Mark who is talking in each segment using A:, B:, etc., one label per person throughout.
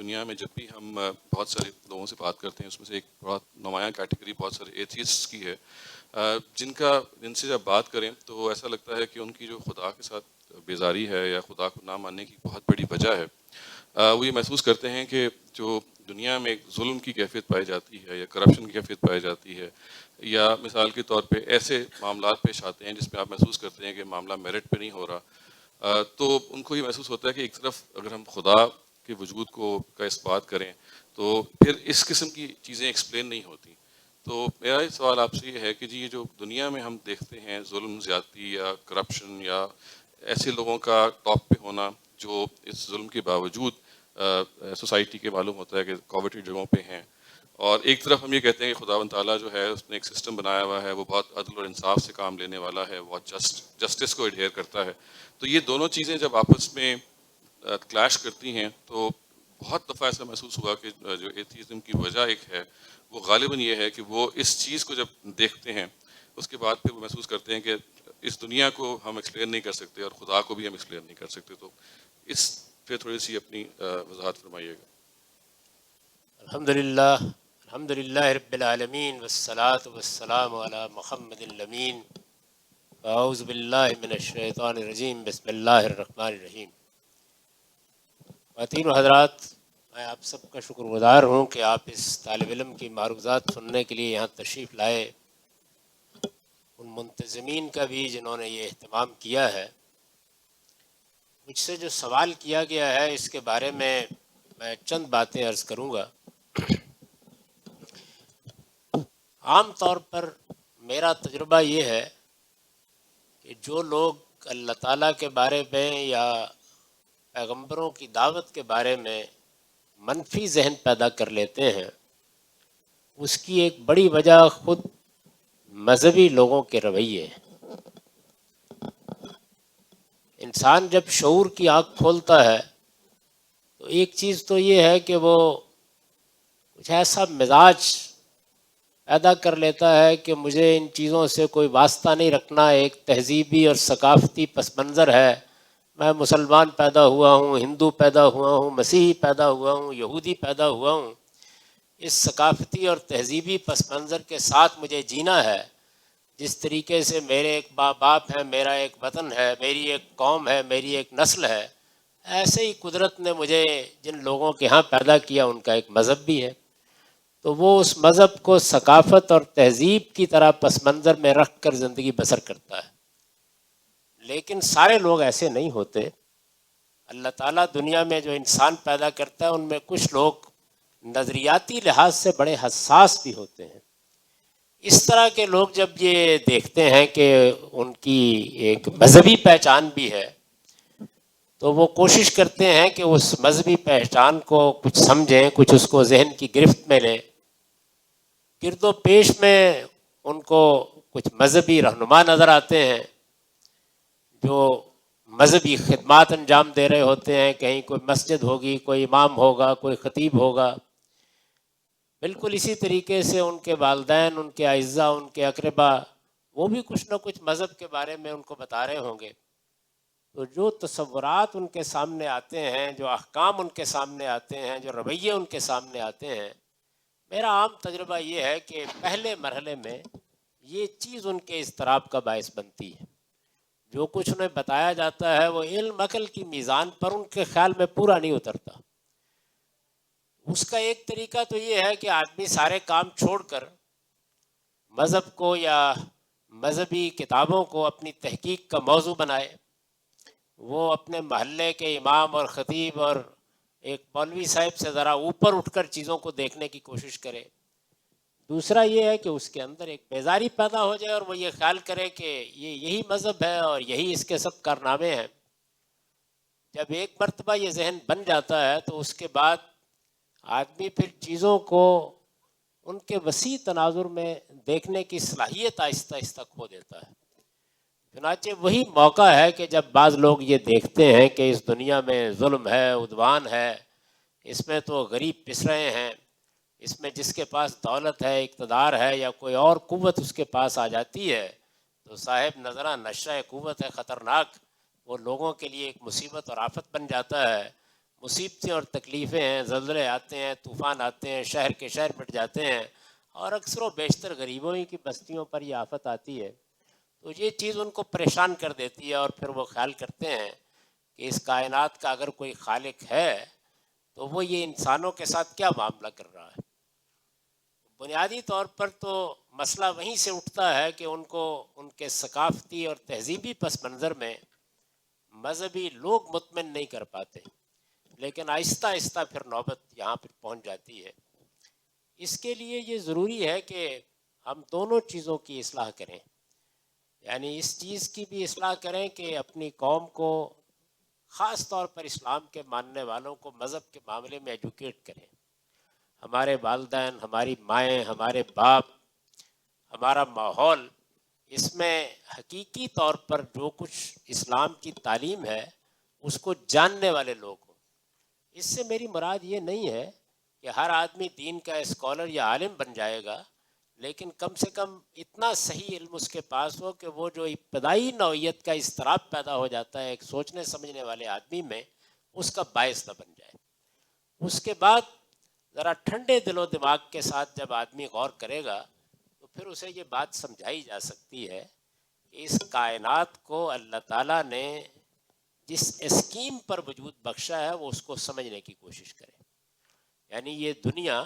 A: دنیا میں جب بھی ہم بہت سارے لوگوں سے بات کرتے ہیں، اس میں سے ایک بہت نمایاں کیٹیگری بہت سارے ایتھیسٹ کی ہے، جن سے جب بات کریں تو ایسا لگتا ہے کہ ان کی جو خدا کے ساتھ بیزاری ہے یا خدا کو نہ ماننے کی بہت بڑی وجہ ہے، وہ یہ محسوس کرتے ہیں کہ جو دنیا میں ایک ظلم کی کیفیت پائی جاتی ہے یا کرپشن کی کیفیت پائی جاتی ہے، یا مثال کے طور پہ ایسے معاملات پیش آتے ہیں جس میں آپ محسوس کرتے ہیں کہ معاملہ میرٹ پہ نہیں ہو رہا، تو ان کو یہ محسوس ہوتا ہے کہ ایک طرف اگر ہم خدا کے وجود کا اس بات کریں تو پھر اس قسم کی چیزیں ایکسپلین نہیں ہوتی. تو میرا یہ سوال آپ سے یہ ہے کہ جی یہ جو دنیا میں ہم دیکھتے ہیں ظلم زیادتی یا کرپشن یا ایسے لوگوں کا ٹاپ پہ ہونا جو اس ظلم کے باوجود سوسائٹی کے معلوم ہوتا ہے کہ کوارٹی جگہوں پہ ہیں، اور ایک طرف ہم یہ کہتے ہیں کہ خداوند تعالیٰ جو ہے اس نے ایک سسٹم بنایا ہوا ہے، وہ بہت عدل اور انصاف سے کام لینے والا ہے، بہت جسٹس کو ایڈہیئر کرتا ہے. تو یہ دونوں چیزیں جب آپس میں کلیش کرتی ہیں تو بہت دفعہ ایسا محسوس ہوا کہ جو ایتھیزم کی وجہ ایک ہے وہ غالباً یہ ہے کہ وہ اس چیز کو جب دیکھتے ہیں اس کے بعد پھر وہ محسوس کرتے ہیں کہ اس دنیا کو ہم ایکسپلین نہیں کر سکتے اور خدا کو بھی ہم ایکسپلین نہیں کر سکتے. تو اس پہ تھوڑی سی اپنی وضاحت فرمائیے گا.
B: الحمدللہ رب العالمین والصلاة والسلام علی محمد الامین. اعوذ باللہ من الشیطان الرجیم. بسم اللہ الرحمن الرحیم. خواتین و حضرات، میں آپ سب کا شکر گزار ہوں کہ آپ اس طالب علم کی معروضات سننے کے لیے یہاں تشریف لائے. ان منتظمین کا بھی جنہوں نے یہ اہتمام کیا ہے. مجھ سے جو سوال کیا گیا ہے اس کے بارے میں چند باتیں عرض کروں گا. عام طور پر میرا تجربہ یہ ہے کہ جو لوگ اللہ تعالیٰ کے بارے میں یا پیغمبروں کی دعوت کے بارے میں منفی ذہن پیدا کر لیتے ہیں، اس کی ایک بڑی وجہ خود مذہبی لوگوں کے رویے ہیں. انسان جب شعور کی آنکھ کھولتا ہے تو ایک چیز تو یہ ہے کہ وہ کچھ ایسا مزاج پیدا کر لیتا ہے کہ مجھے ان چیزوں سے کوئی واسطہ نہیں رکھنا. ایک تہذیبی اور ثقافتی پس منظر ہے. میں مسلمان پیدا ہوا ہوں، ہندو پیدا ہوا ہوں، مسیحی پیدا ہوا ہوں، یہودی پیدا ہوا ہوں. اس ثقافتی اور تہذیبی پس منظر کے ساتھ مجھے جینا ہے. جس طریقے سے میرے ایک باپ ہے، میرا ایک وطن ہے، میری ایک قوم ہے، میری ایک نسل ہے، ایسے ہی قدرت نے مجھے جن لوگوں کے ہاں پیدا کیا ان کا ایک مذہب بھی ہے. تو وہ اس مذہب کو ثقافت اور تہذیب کی طرح پس منظر میں رکھ کر زندگی بسر کرتا ہے. لیکن سارے لوگ ایسے نہیں ہوتے. اللہ تعالیٰ دنیا میں جو انسان پیدا کرتا ہے ان میں کچھ لوگ نظریاتی لحاظ سے بڑے حساس بھی ہوتے ہیں. اس طرح کے لوگ جب یہ دیکھتے ہیں کہ ان کی ایک مذہبی پہچان بھی ہے تو وہ کوشش کرتے ہیں کہ اس مذہبی پہچان کو کچھ سمجھیں، کچھ اس کو ذہن کی گرفت میں لیں. گرد و پیش میں ان کو کچھ مذہبی رہنما نظر آتے ہیں جو مذہبی خدمات انجام دے رہے ہوتے ہیں. کہیں کوئی مسجد ہوگی، کوئی امام ہوگا، کوئی خطیب ہوگا. بالکل اسی طریقے سے ان کے والدین، ان کے اعزاء، ان کے اقربا، وہ بھی کچھ نہ کچھ مذہب کے بارے میں ان کو بتا رہے ہوں گے. تو جو تصورات ان کے سامنے آتے ہیں، جو احکام ان کے سامنے آتے ہیں، جو رویے ان کے سامنے آتے ہیں، میرا عام تجربہ یہ ہے کہ پہلے مرحلے میں یہ چیز ان کے اضطراب کا باعث بنتی ہے. جو کچھ انہیں بتایا جاتا ہے وہ علم عقل کی میزان پر ان کے خیال میں پورا نہیں اترتا. اس کا ایک طریقہ تو یہ ہے کہ آدمی سارے کام چھوڑ کر مذہب کو یا مذہبی کتابوں کو اپنی تحقیق کا موضوع بنائے. وہ اپنے محلے کے امام اور خطیب اور ایک مولوی صاحب سے ذرا اوپر اٹھ کر چیزوں کو دیکھنے کی کوشش کرے. دوسرا یہ ہے کہ اس کے اندر ایک بیزاری پیدا ہو جائے اور وہ یہ خیال کرے کہ یہی مذہب ہے اور یہی اس کے سب کارنامے ہیں. جب ایک مرتبہ یہ ذہن بن جاتا ہے تو اس کے بعد آدمی پھر چیزوں کو ان کے وسیع تناظر میں دیکھنے کی صلاحیت آہستہ آہستہ کھو دیتا ہے. چنانچہ وہی موقع ہے کہ جب بعض لوگ یہ دیکھتے ہیں کہ اس دنیا میں ظلم ہے، عدوان ہے، اس میں تو غریب پس رہے ہیں، اس میں جس کے پاس دولت ہے، اقتدار ہے یا کوئی اور قوت اس کے پاس آ جاتی ہے تو صاحب نظرہ نشہ قوت ہے خطرناک، وہ لوگوں کے لیے ایک مصیبت اور آفت بن جاتا ہے. مصیبتیں اور تکلیفیں ہیں، زلزلے آتے ہیں، طوفان آتے ہیں، شہر کے شہر مٹ جاتے ہیں، اور اکثر و بیشتر غریبوں ہی کی بستیوں پر یہ آفت آتی ہے، تو یہ چیز ان کو پریشان کر دیتی ہے، اور پھر وہ خیال کرتے ہیں کہ اس کائنات کا اگر کوئی خالق ہے تو وہ یہ انسانوں کے ساتھ کیا معاملہ کر رہا ہے۔ بنیادی طور پر تو مسئلہ وہیں سے اٹھتا ہے کہ ان کو ان کے ثقافتی اور تہذیبی پس منظر میں مذہبی لوگ مطمئن نہیں کر پاتے، لیکن آہستہ آہستہ پھر نوبت یہاں پہ پہنچ جاتی ہے۔ اس کے لیے یہ ضروری ہے کہ ہم دونوں چیزوں کی اصلاح کریں، یعنی اس چیز کی بھی اصلاح کریں کہ اپنی قوم کو، خاص طور پر اسلام کے ماننے والوں کو، مذہب کے معاملے میں ایجوکیٹ کریں۔ ہمارے والدین، ہماری مائیں، ہمارے باپ، ہمارا ماحول، اس میں حقیقی طور پر جو کچھ اسلام کی تعلیم ہے اس کو جاننے والے لوگ ہوں۔ اس سے میری مراد یہ نہیں ہے کہ ہر آدمی دین کا اسکالر یا عالم بن جائے گا، لیکن کم سے کم اتنا صحیح علم اس کے پاس ہو کہ وہ جو ابتدائی نوعیت کا اضطراب پیدا ہو جاتا ہے ایک سوچنے سمجھنے والے آدمی میں، اس کا باعث نہ بن جائے۔ اس کے بعد ذرا ٹھنڈے دل و دماغ کے ساتھ جب آدمی غور کرے گا تو پھر اسے یہ بات سمجھائی جا سکتی ہے کہ اس کائنات کو اللہ تعالیٰ نے جس اسکیم پر وجود بخشا ہے وہ اس کو سمجھنے کی کوشش کرے۔ یعنی یہ دنیا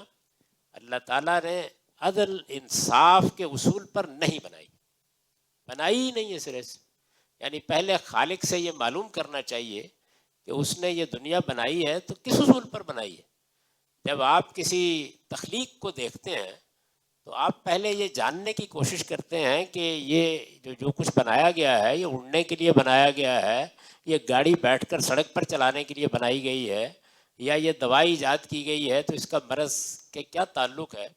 B: اللہ تعالیٰ نے عدل انصاف کے اصول پر نہیں بنائی ہی نہیں ہے سرے سے۔ یعنی پہلے خالق سے یہ معلوم کرنا چاہیے کہ اس نے یہ دنیا بنائی ہے تو کس اصول پر بنائی ہے۔ جب آپ کسی تخلیق کو دیکھتے ہیں تو آپ پہلے یہ جاننے کی کوشش کرتے ہیں کہ یہ جو کچھ بنایا گیا ہے یہ اڑنے کے لیے بنایا گیا ہے، یہ گاڑی بیٹھ کر سڑک پر چلانے کے لیے بنائی گئی ہے، یا یہ دوائی ایجاد کی گئی ہے تو اس کا مرض کے کیا تعلق ہے۔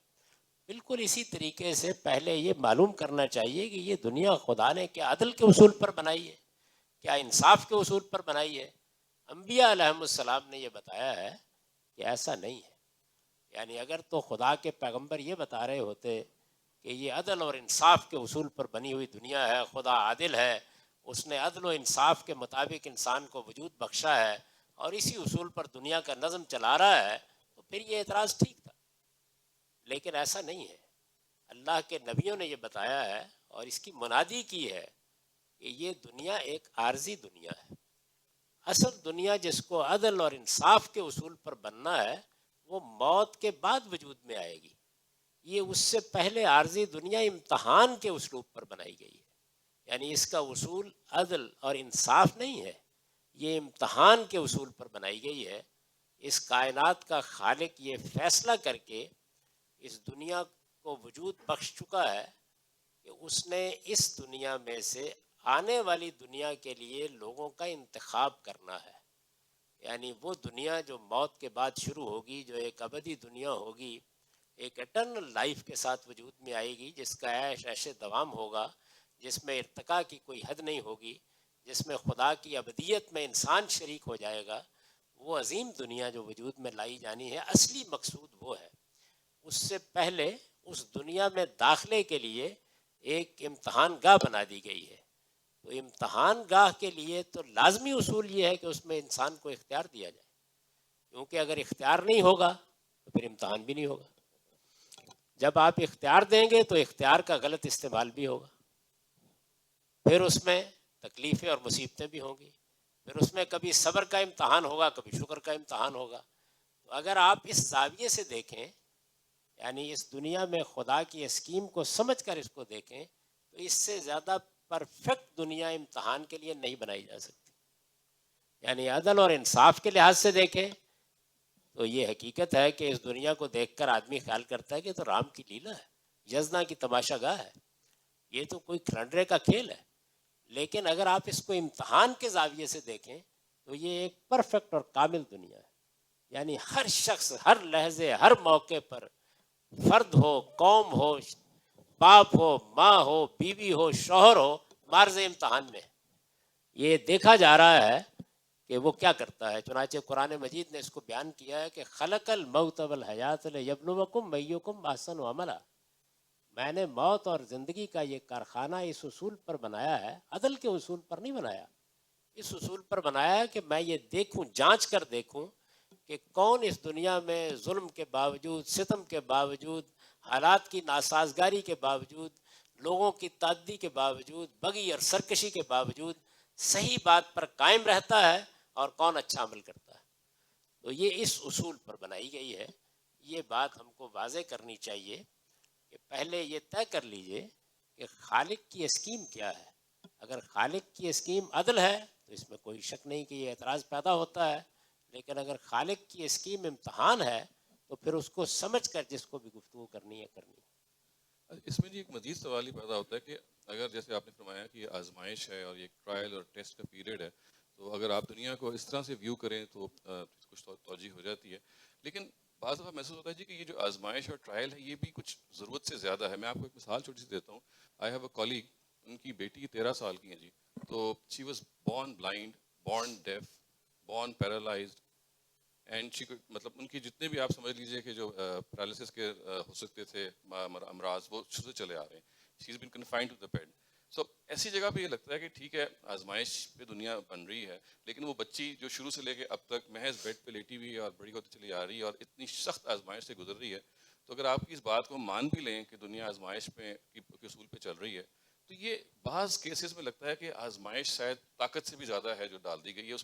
B: بالکل اسی طریقے سے پہلے یہ معلوم کرنا چاہیے کہ یہ دنیا خدا نے کیا عدل کے اصول پر بنائی ہے، کیا انصاف کے اصول پر بنائی ہے۔ انبیاء علیہم السلام نے یہ بتایا ہے کہ ایسا نہیں ہے۔ یعنی اگر تو خدا کے پیغمبر یہ بتا رہے ہوتے کہ یہ عدل اور انصاف کے اصول پر بنی ہوئی دنیا ہے، خدا عادل ہے، اس نے عدل و انصاف کے مطابق انسان کو وجود بخشا ہے اور اسی اصول پر دنیا کا نظم چلا رہا ہے، تو پھر یہ اعتراض ٹھیک تھا۔ لیکن ایسا نہیں ہے۔ اللہ کے نبیوں نے یہ بتایا ہے اور اس کی منادی کی ہے کہ یہ دنیا ایک عارضی دنیا ہے۔ اصل دنیا جس کو عدل اور انصاف کے اصول پر بننا ہے وہ موت کے بعد وجود میں آئے گی۔ یہ اس سے پہلے عارضی دنیا امتحان کے اسلوب پر بنائی گئی ہے، یعنی اس کا اصول عدل اور انصاف نہیں ہے، یہ امتحان کے اصول پر بنائی گئی ہے۔ اس کائنات کا خالق یہ فیصلہ کر کے اس دنیا کو وجود بخش چکا ہے کہ اس نے اس دنیا میں سے آنے والی دنیا کے لیے لوگوں کا انتخاب کرنا ہے۔ یعنی وہ دنیا جو موت کے بعد شروع ہوگی، جو ایک ابدی دنیا ہوگی، ایک اٹرنل لائف کے ساتھ وجود میں آئے گی، جس کا عیش عیش دوام ہوگا، جس میں ارتقاء کی کوئی حد نہیں ہوگی، جس میں خدا کی ابدیت میں انسان شریک ہو جائے گا، وہ عظیم دنیا جو وجود میں لائی جانی ہے، اصلی مقصود وہ ہے۔ اس سے پہلے اس دنیا میں داخلے کے لیے ایک امتحان گاہ بنا دی گئی ہے۔ تو امتحان گاہ کے لیے تو لازمی اصول یہ ہے کہ اس میں انسان کو اختیار دیا جائے، کیونکہ اگر اختیار نہیں ہوگا تو پھر امتحان بھی نہیں ہوگا۔ جب آپ اختیار دیں گے تو اختیار کا غلط استعمال بھی ہوگا، پھر اس میں تکلیفیں اور مصیبتیں بھی ہوں گی، پھر اس میں کبھی صبر کا امتحان ہوگا، کبھی شکر کا امتحان ہوگا۔ تو اگر آپ اس زاویے سے دیکھیں، یعنی اس دنیا میں خدا کی اسکیم کو سمجھ کر اس کو دیکھیں، تو اس سے زیادہ پرفیکٹ دنیا امتحان کے لیے نہیں بنائی جا سکتی۔ یعنی عدل اور انصاف کے لحاظ سے دیکھیں تو یہ حقیقت ہے کہ اس دنیا کو دیکھ کر آدمی خیال کرتا ہے کہ تو رام کی لیلا ہے، یزنا کی تماشا گاہ ہے، یہ تو کوئی کھلنڈرے کا کھیل ہے۔ لیکن اگر آپ اس کو امتحان کے زاویے سے دیکھیں تو یہ ایک پرفیکٹ اور کامل دنیا ہے۔ یعنی ہر شخص ہر لحظے ہر موقع پر، فرد ہو، قوم ہو، باپ ہو، ماں ہو، بیوی ہو، شوہر ہو، معرض امتحان میں یہ دیکھا جا رہا ہے کہ وہ کیا کرتا ہے۔ چنانچہ قرآن مجید نے اس کو بیان کیا ہے کہ خلق الموت والحیات لیبلوکم ایکم احسن عملا، میں نے موت اور زندگی کا یہ کارخانہ اس اصول پر بنایا ہے، عدل کے اصول پر نہیں بنایا، اس اصول پر بنایا ہے کہ میں یہ دیکھوں، جانچ کر دیکھوں کہ کون اس دنیا میں ظلم کے باوجود، ستم کے باوجود، حالات کی ناسازگاری کے باوجود، لوگوں کی تعدی کے باوجود، بغی اور سرکشی کے باوجود صحیح بات پر قائم رہتا ہے اور کون اچھا عمل کرتا ہے. تو یہ اس اصول پر بنائی گئی ہے. یہ بات ہم کو واضح کرنی چاہیے کہ پہلے یہ طے کر لیجئے کہ خالق کی اسکیم کیا ہے. اگر خالق کی اسکیم عدل ہے تو اس میں کوئی شک نہیں کہ یہ اعتراض پیدا ہوتا ہے، لیکن اگر خالق کی اسکیم امتحان ہے تو پھر اس کو سمجھ کر جس کو بھی گفتگو کرنی ہے کرنی ہے.
A: اس میں جی ایک مزید سوال ہی پیدا ہوتا ہے کہ اگر جیسے آپ نے فرمایا کہ یہ آزمائش ہے اور یہ ٹرائل اور ٹیسٹ کا پیریڈ ہے، تو اگر آپ دنیا کو اس طرح سے ویو کریں تو کچھ توجہ ہو جاتی ہے. لیکن بعض دفعہ محسوس ہوتا ہے جی کہ یہ جو آزمائش اور ٹرائل ہے یہ بھی کچھ ضرورت سے زیادہ ہے. میں آپ کو ایک مثال چھوٹی سی دیتا ہوں. آئی ہیو اے کولیگ، ان کی بیٹی 13 سال کی ہیں جی. تو she was born blind, born deaf, born paralysed, and مطلب ان کی جتنے بھی آپ سمجھ لیجیے کہ جو پیرالسس کے ہو سکتے تھے امراض، وہ شروع سے چلے آ رہے ہیں. شی از بین کنفائنڈ ٹو دا بیڈ. سو ایسی جگہ پہ یہ لگتا ہے کہ ٹھیک ہے آزمائش پہ دنیا بن رہی ہے، لیکن وہ بچی جو شروع سے لے کے اب تک محض بیڈ پہ لیٹی ہوئی ہے اور بڑی ہوتی چلی آ رہی ہے اور اتنی سخت آزمائش سے گزر رہی ہے، تو اگر آپ کی اس بات کو مان بھی لیں کہ دنیا آزمائش پہ کے اصول پہ چل رہی ہے، تو یہ بعض کیسز میں لگتا ہے کہ آزمائش شاید طاقت سے بھی زیادہ ہے جو ڈال دی گئی ہے.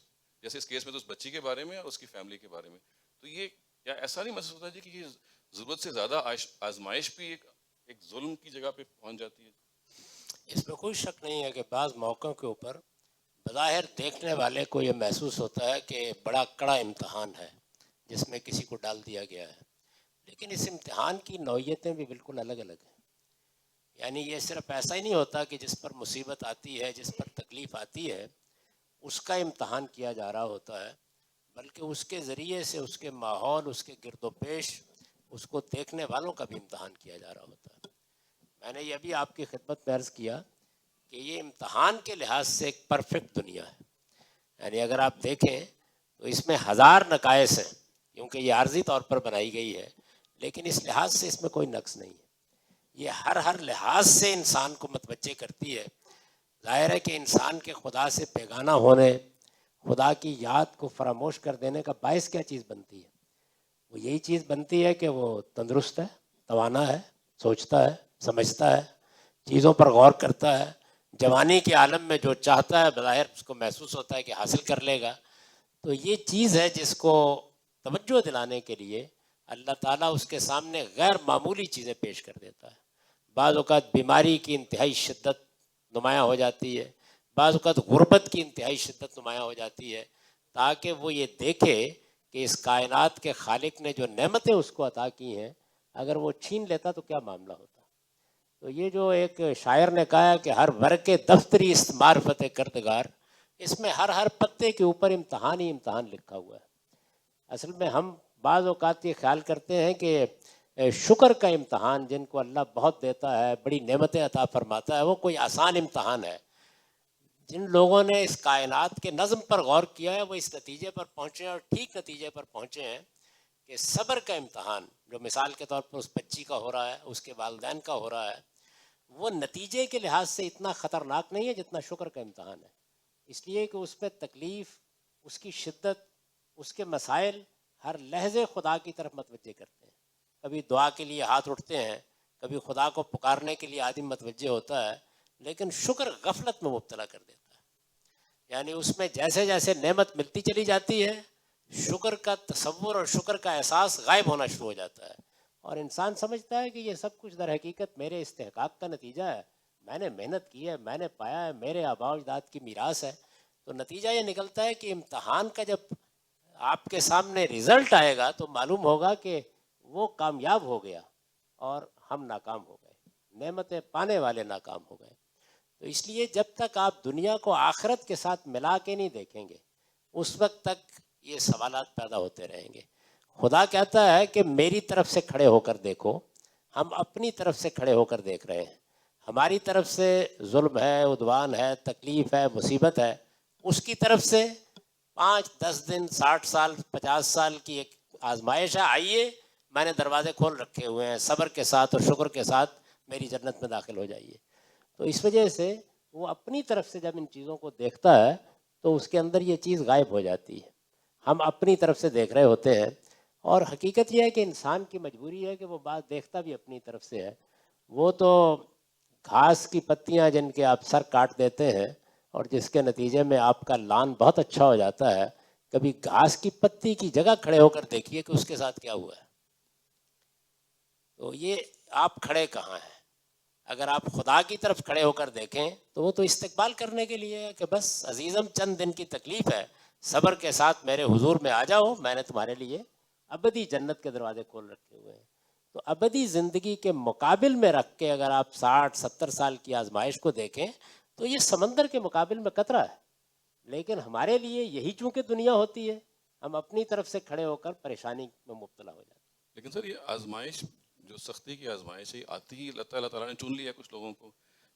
A: جیسے اس کیس میں تو اس بچی کے بارے میں اور اس کی فیملی کے بارے میں. تو یہ کیا ایسا نہیں محسوس ہوتا جی کہ یہ ضرورت سے زیادہ آزمائش بھی ایک ظلم کی جگہ پہ پہنچ جاتی ہے؟
B: اس میں کوئی شک نہیں ہے کہ بعض موقعوں کے اوپر بظاہر دیکھنے والے کو یہ محسوس ہوتا ہے کہ بڑا کڑا امتحان ہے جس میں کسی کو ڈال دیا گیا ہے، لیکن اس امتحان کی نوعیتیں بھی بالکل الگ الگ ہیں. یعنی یہ صرف ایسا ہی نہیں ہوتا کہ جس پر مصیبت آتی ہے، جس پر تکلیف آتی ہے، اس کا امتحان کیا جا رہا ہوتا ہے، بلکہ اس کے ذریعے سے اس کے ماحول، اس کے گرد و پیش، اس کو دیکھنے والوں کا بھی امتحان کیا جا رہا ہوتا ہے. میں نے یہ بھی آپ کی خدمت میں عرض کیا کہ یہ امتحان کے لحاظ سے ایک پرفیکٹ دنیا ہے. یعنی اگر آپ دیکھیں تو اس میں ہزار نقائص ہیں، کیونکہ یہ عارضی طور پر بنائی گئی ہے، لیکن اس لحاظ سے اس میں کوئی نقص نہیں ہے. یہ ہر لحاظ سے انسان کو متوجہ کرتی ہے. ظاہر ہے کہ انسان کے خدا سے بیگانہ ہونے، خدا کی یاد کو فراموش کر دینے کا باعث کیا چیز بنتی ہے؟ وہ یہی چیز بنتی ہے کہ وہ تندرست ہے، توانا ہے، سوچتا ہے، سمجھتا ہے، چیزوں پر غور کرتا ہے، جوانی کے عالم میں جو چاہتا ہے بظاہر اس کو محسوس ہوتا ہے کہ حاصل کر لے گا. تو یہ چیز ہے جس کو توجہ دلانے کے لیے اللہ تعالیٰ اس کے سامنے غیر معمولی چیزیں پیش کر دیتا ہے. بعض اوقات بیماری کی انتہائی شدت نمایاں ہو جاتی ہے، بعض اوقات غربت کی انتہائی شدت نمایاں ہو جاتی ہے، تاکہ وہ یہ دیکھے کہ اس کائنات کے خالق نے جو نعمتیں اس کو عطا کی ہیں اگر وہ چھین لیتا تو کیا معاملہ ہوتا. تو یہ جو ایک شاعر نے کہا ہے کہ ہر ورق دفتری است معرفت کردگار، اس میں ہر پتے کے اوپر امتحان ہی امتحان لکھا ہوا ہے. اصل میں ہم بعض اوقات یہ خیال کرتے ہیں کہ شکر کا امتحان جن کو اللہ بہت دیتا ہے، بڑی نعمتیں عطا فرماتا ہے، وہ کوئی آسان امتحان ہے. جن لوگوں نے اس کائنات کے نظم پر غور کیا ہے وہ اس نتیجے پر پہنچے اور ٹھیک نتیجے پر پہنچے ہیں کہ صبر کا امتحان جو مثال کے طور پر اس بچی کا ہو رہا ہے، اس کے والدین کا ہو رہا ہے، وہ نتیجے کے لحاظ سے اتنا خطرناک نہیں ہے جتنا شکر کا امتحان ہے. اس لیے کہ اس پہ تکلیف، اس کی شدت، اس کے مسائل ہر لحظے خدا کی طرف متوجہ کرتے ہیں. کبھی دعا کے لیے ہاتھ اٹھتے ہیں، کبھی خدا کو پکارنے کے لیے آدمی متوجہ ہوتا ہے، لیکن شکر غفلت میں مبتلا کر دیتا ہے. یعنی اس میں جیسے جیسے نعمت ملتی چلی جاتی ہے، شکر کا تصور اور شکر کا احساس غائب ہونا شروع ہو جاتا ہے، اور انسان سمجھتا ہے کہ یہ سب کچھ در حقیقت میرے استحقاق کا نتیجہ ہے، میں نے محنت کی ہے، میں نے پایا ہے، میرے آباء و اجداد کی میراث ہے. تو نتیجہ یہ نکلتا ہے کہ امتحان کا جب آپ کے سامنے رزلٹ آئے گا تو معلوم ہوگا کہ وہ کامیاب ہو گیا اور ہم ناکام ہو گئے، نعمتیں پانے والے ناکام ہو گئے. تو اس لیے جب تک آپ دنیا کو آخرت کے ساتھ ملا کے نہیں دیکھیں گے اس وقت تک یہ سوالات پیدا ہوتے رہیں گے. خدا کہتا ہے کہ میری طرف سے کھڑے ہو کر دیکھو، ہم اپنی طرف سے کھڑے ہو کر دیکھ رہے ہیں. ہماری طرف سے ظلم ہے، عدوان ہے، تکلیف ہے، مصیبت ہے. اس کی طرف سے 5-10 دن، 60 سال، 50 سال کی ایک آزمائش ہے، آئیے میں نے دروازے کھول رکھے ہوئے ہیں، صبر کے ساتھ اور شکر کے ساتھ میری جنت میں داخل ہو جائیے. تو اس وجہ سے وہ اپنی طرف سے جب ان چیزوں کو دیکھتا ہے تو اس کے اندر یہ چیز غائب ہو جاتی ہے. ہم اپنی طرف سے دیکھ رہے ہوتے ہیں، اور حقیقت یہ ہے کہ انسان کی مجبوری ہے کہ وہ بات دیکھتا بھی اپنی طرف سے ہے. وہ تو گھاس کی پتیاں جن کے آپ سر کاٹ دیتے ہیں اور جس کے نتیجے میں آپ کا لان بہت اچھا ہو جاتا ہے، کبھی گھاس کی پتی کی جگہ کھڑے ہو کر دیکھیے کہ اس کے ساتھ کیا ہوا ہے. تو یہ آپ کھڑے کہاں ہیں؟ اگر آپ خدا کی طرف کھڑے ہو کر دیکھیں تو وہ تو استقبال کرنے کے لیے ہے کہ بس عزیزم چند دن کی تکلیف ہے، صبر کے ساتھ میرے حضور میں آ جاؤ، میں نے تمہارے لیے ابدی جنت کے دروازے کھول رکھے ہوئے ہیں. تو ابدی زندگی کے مقابل میں رکھ کے اگر آپ 60-70 سال کی آزمائش کو دیکھیں تو یہ سمندر کے مقابل میں قطرہ ہے. لیکن ہمارے لیے یہی چونکہ دنیا ہوتی ہے، ہم اپنی طرف سے کھڑے ہو کر پریشانی میں مبتلا ہو جاتے ہیں.
A: لیکن سر یہ آزمائش جو سختی کی آزمائش ہے آتی ہی اللہ تعالیٰ نے چن لیا کچھ لوگوں کو.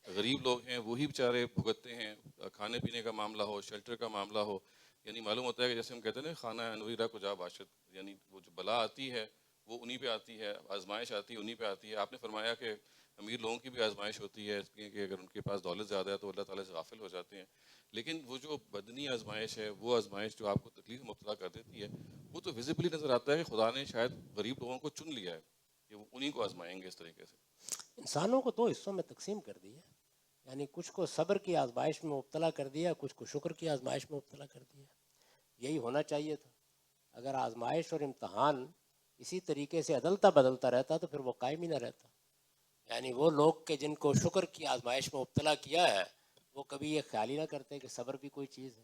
A: غریب لوگ ہیں وہی بیچارے بھگتتے ہیں، کھانے پینے کا معاملہ ہو، شیلٹر کا معاملہ ہو. یعنی معلوم ہوتا ہے کہ جیسے ہم کہتے ہیں نا خانہ انوریرا کو جا باشد، یعنی وہ جو بلا آتی ہے وہ انہی پہ آتی ہے، آزمائش آتی ہے انہی پہ آتی ہے. آپ نے فرمایا کہ امیر لوگوں کی بھی آزمائش ہوتی ہے اس لیے کہ اگر ان کے پاس دولت زیادہ ہے تو اللہ تعالیٰ سے غافل ہو جاتے ہیں. لیکن وہ جو بدنی آزمائش ہے، وہ آزمائش جو آپ کو تکلیف میں مبتلا کر دیتی ہے، وہ تو ویزیبلی نظر آتا ہے کہ خدا نے شاید غریب لوگوں کو چن لیا ہے کہ وہ انہی کو آزمائیں گے اس طریقے سے.
B: انسانوں کو 2 حصوں میں تقسیم کر دی ہے، یعنی کچھ کو صبر کی آزمائش میں مبتلا کر دیا، کچھ کو شکر کی آزمائش میں مبتلا کر دیا. یہی ہونا چاہیے تھا. اگر آزمائش اور امتحان اسی طریقے سے عدلتا بدلتا رہتا تو پھر وہ قائم ہی نہ رہتا. یعنی وہ لوگ کہ جن کو شکر کی آزمائش میں مبتلا کیا ہے وہ کبھی یہ خیال ہی نہ کرتے کہ صبر بھی کوئی چیز ہے،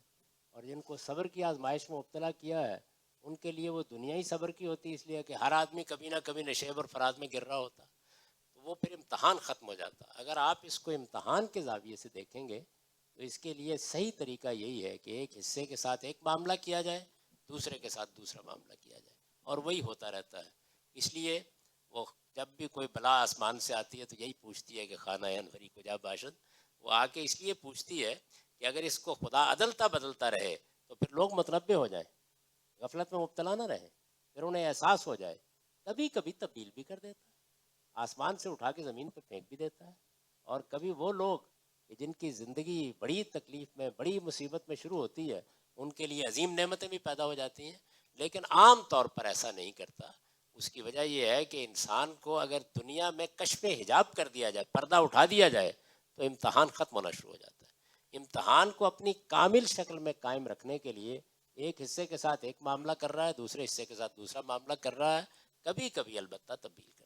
B: اور جن کو صبر کی آزمائش میں مبتلا کیا ہے ان کے لیے وہ دنیا ہی صبر کی ہوتی، اس لیے کہ ہر آدمی کبھی نہ کبھی نشیب اور فراز میں گر رہا ہوتا. تو وہ پھر امتحان ختم ہو جاتا. اگر آپ اس کو امتحان کے زاویے سے دیکھیں گے تو اس کے لیے صحیح طریقہ یہی ہے کہ ایک حصے کے ساتھ ایک معاملہ کیا جائے، دوسرے کے ساتھ دوسرا معاملہ کیا جائے، اور وہی ہوتا رہتا ہے. اس لیے وہ جب بھی کوئی بلا آسمان سے آتی ہے تو یہی پوچھتی ہے کہ خانہ انوری کو جا باشد. وہ آ کے اس لیے پوچھتی ہے کہ اگر اس کو خدا عدلتا بدلتا رہے تو پھر لوگ متنبع ہو جائیں، غفلت میں مبتلا نہ رہیں، پھر انہیں احساس ہو جائے. کبھی کبھی تبدیل بھی کر دیتا ہے، آسمان سے اٹھا کے زمین پہ پھینک بھی دیتا ہے. اور کبھی وہ لوگ کہ جن کی زندگی بڑی تکلیف میں، بڑی مصیبت میں شروع ہوتی ہے، ان کے لیے عظیم نعمتیں بھی پیدا ہو جاتی ہیں. لیکن عام طور پر ایسا نہیں کرتا. اس کی وجہ یہ ہے کہ انسان کو اگر دنیا میں کشف حجاب کر دیا جائے، پردہ اٹھا دیا جائے، تو امتحان ختم ہونا شروع ہو جاتا ہے. امتحان کو اپنی کامل شکل میں قائم رکھنے کے لیے ایک حصے کے ساتھ ایک معاملہ کر رہا ہے، دوسرے حصے کے ساتھ دوسرا معاملہ کر رہا ہے، کبھی کبھی البتہ تبدیل کر